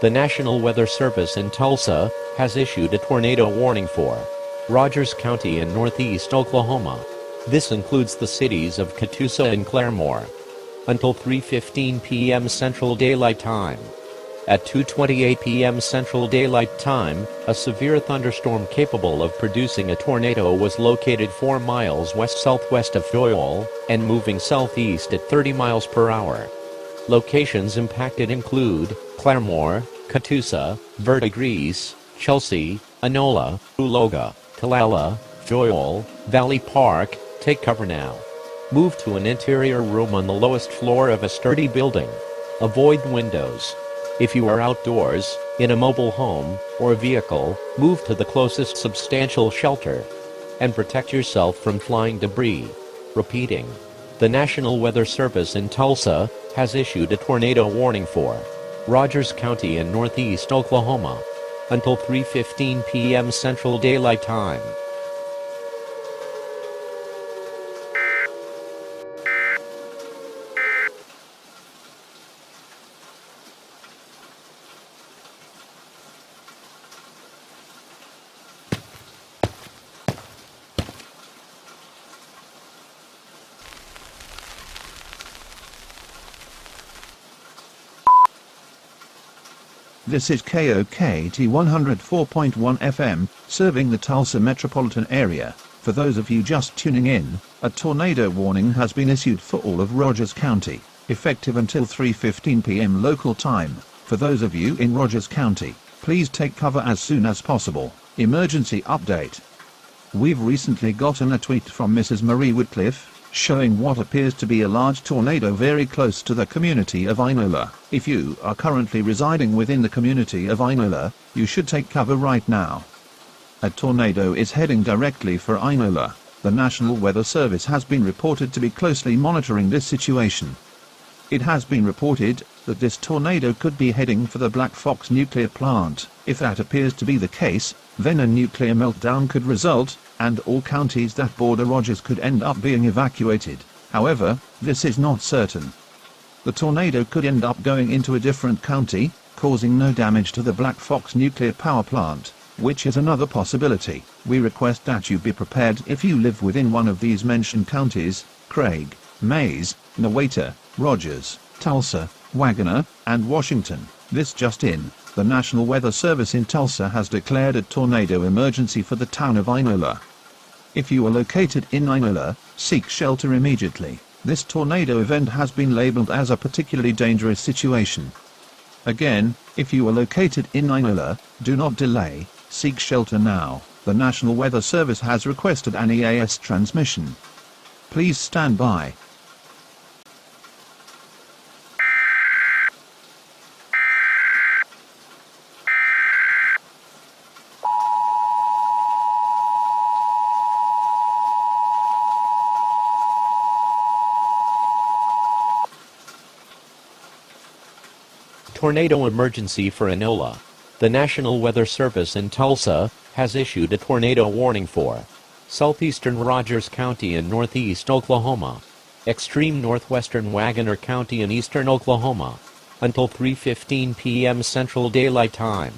The National Weather Service in Tulsa has issued a tornado warning for Rogers County in northeast Oklahoma. This includes the cities of Catoosa and Claremore. Until 3:15 p.m. Central Daylight Time. At 2:28 p.m. Central Daylight Time, a severe thunderstorm capable of producing a tornado was located 4 miles west-southwest of Doyle and moving southeast at 30 miles per hour. Locations impacted include Claremore, Catoosa, Verdigris, Chelsea, Enola, Uloga, Talala, Doyle, Valley Park. Take cover now. Move to an interior room on the lowest floor of a sturdy building. Avoid windows. If you are outdoors, in a mobile home or vehicle, move to the closest substantial shelter and protect yourself from flying debris. Repeating. The National Weather Service in Tulsa has issued a tornado warning for Rogers County in northeast Oklahoma until 3:15 p.m. Central Daylight Time. This is KOKT 104.1 FM, serving the Tulsa metropolitan area. For those of you just tuning in, a tornado warning has been issued for all of Rogers County, effective until 3:15 p.m. local time. For those of you in Rogers County, please take cover as soon as possible. Emergency update. We've recently gotten a tweet from Mrs. Marie Woodcliffe, showing what appears to be a large tornado very close to the community of Inola. If you are currently residing within the community of Inola, you should take cover right now. A tornado is heading directly for Inola. The National Weather Service has been reported to be closely monitoring this situation. It has been reported that this tornado could be heading for the Black Fox nuclear plant. If that appears to be the case, then a nuclear meltdown could result, and all counties that border Rogers could end up being evacuated. However, this is not certain. The tornado could end up going into a different county, causing no damage to the Black Fox nuclear power plant, which is another possibility. We request that you be prepared if you live within one of these mentioned counties: Craig, Mays, Newayta, Rogers, Tulsa, Wagoner, and Washington. This just in. The National Weather Service in Tulsa has declared a tornado emergency for the town of Inola. If you are located in Inola, seek shelter immediately. This tornado event has been labeled as a particularly dangerous situation. Again, if you are located in Inola, do not delay, seek shelter now. The National Weather Service has requested an EAS transmission. Please stand by. Tornado emergency for Enola. The National Weather Service in Tulsa has issued a tornado warning for southeastern Rogers County in northeast Oklahoma, extreme northwestern Wagoner County in eastern Oklahoma, until 3:15 p.m. Central Daylight Time.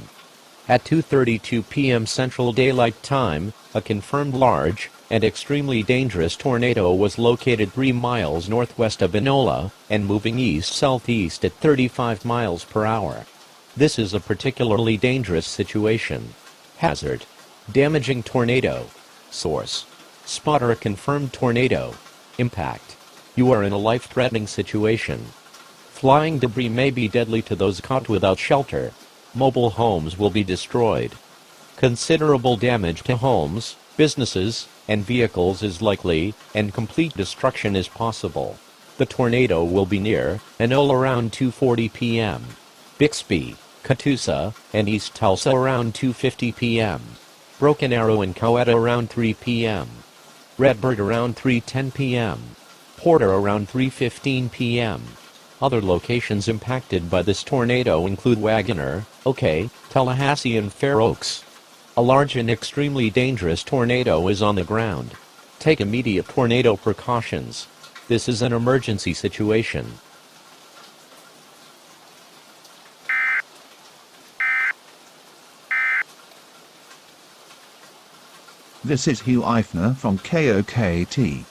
At 2:32 p.m. Central Daylight Time, a confirmed large and extremely dangerous tornado was located 3 miles northwest of Enola and moving east-southeast at 35 miles per hour. This is a particularly dangerous situation. Hazard: damaging tornado. Source: spotter a confirmed tornado. Impact: you are in a life-threatening situation. Flying debris may be deadly to those caught without shelter. Mobile homes will be destroyed. Considerable damage to homes, businesses, and vehicles is likely, and complete destruction is possible. The tornado will be near Enola around 2:40 p.m. Bixby, Catoosa, and East Tulsa around 2:50 p.m. Broken Arrow and Coweta around 3 p.m. Redbird around 3:10 p.m. Porter around 3:15 p.m. Other locations impacted by this tornado include Wagoner, OK, Tallahassee, and Fair Oaks. A large and extremely dangerous tornado is on the ground. Take immediate tornado precautions. This is an emergency situation. This is Hugh Eifner from KOKT.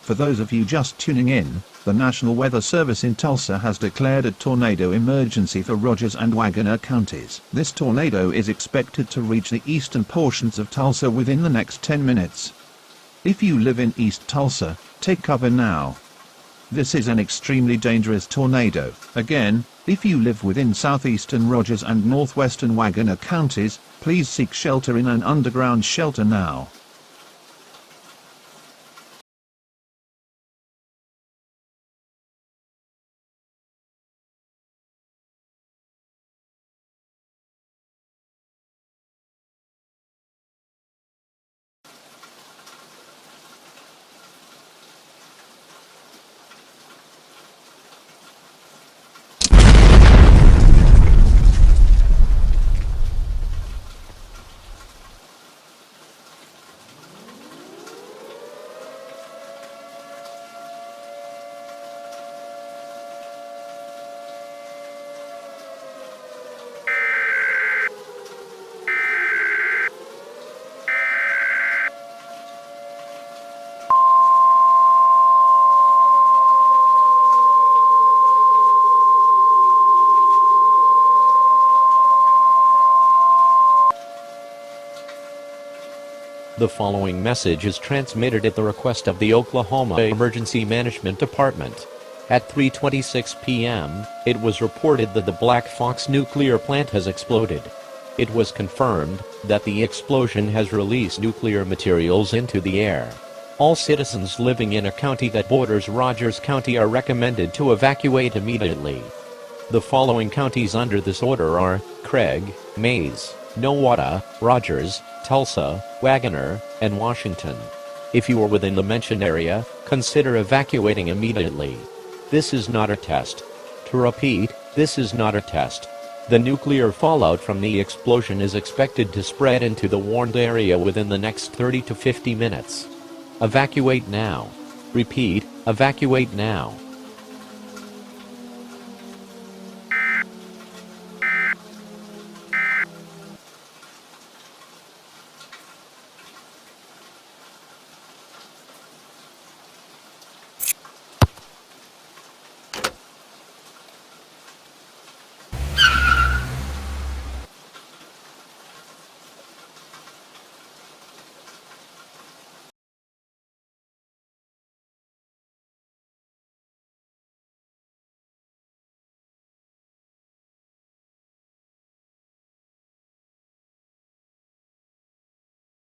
For those of you just tuning in, the National Weather Service in Tulsa has declared a tornado emergency for Rogers and Wagoner counties. This tornado is expected to reach the eastern portions of Tulsa within the next 10 minutes. If you live in East Tulsa, take cover now. This is an extremely dangerous tornado. Again, if you live within southeastern Rogers and northwestern Wagoner counties, please seek shelter in an underground shelter now. The following message is transmitted at the request of the Oklahoma Emergency Management Department. At 3:26 p.m., it was reported that the Black Fox nuclear plant has exploded. It was confirmed that the explosion has released nuclear materials into the air. All citizens living in a county that borders Rogers County are recommended to evacuate immediately. The following counties under this order are Craig, Mays, Nowata, Rogers, Tulsa, Wagoner, and Washington. If you are within the mentioned area, consider evacuating immediately. This is not a test. To repeat, this is not a test. The nuclear fallout from the explosion is expected to spread into the warned area within the next 30 to 50 minutes. Evacuate now. Repeat, evacuate now.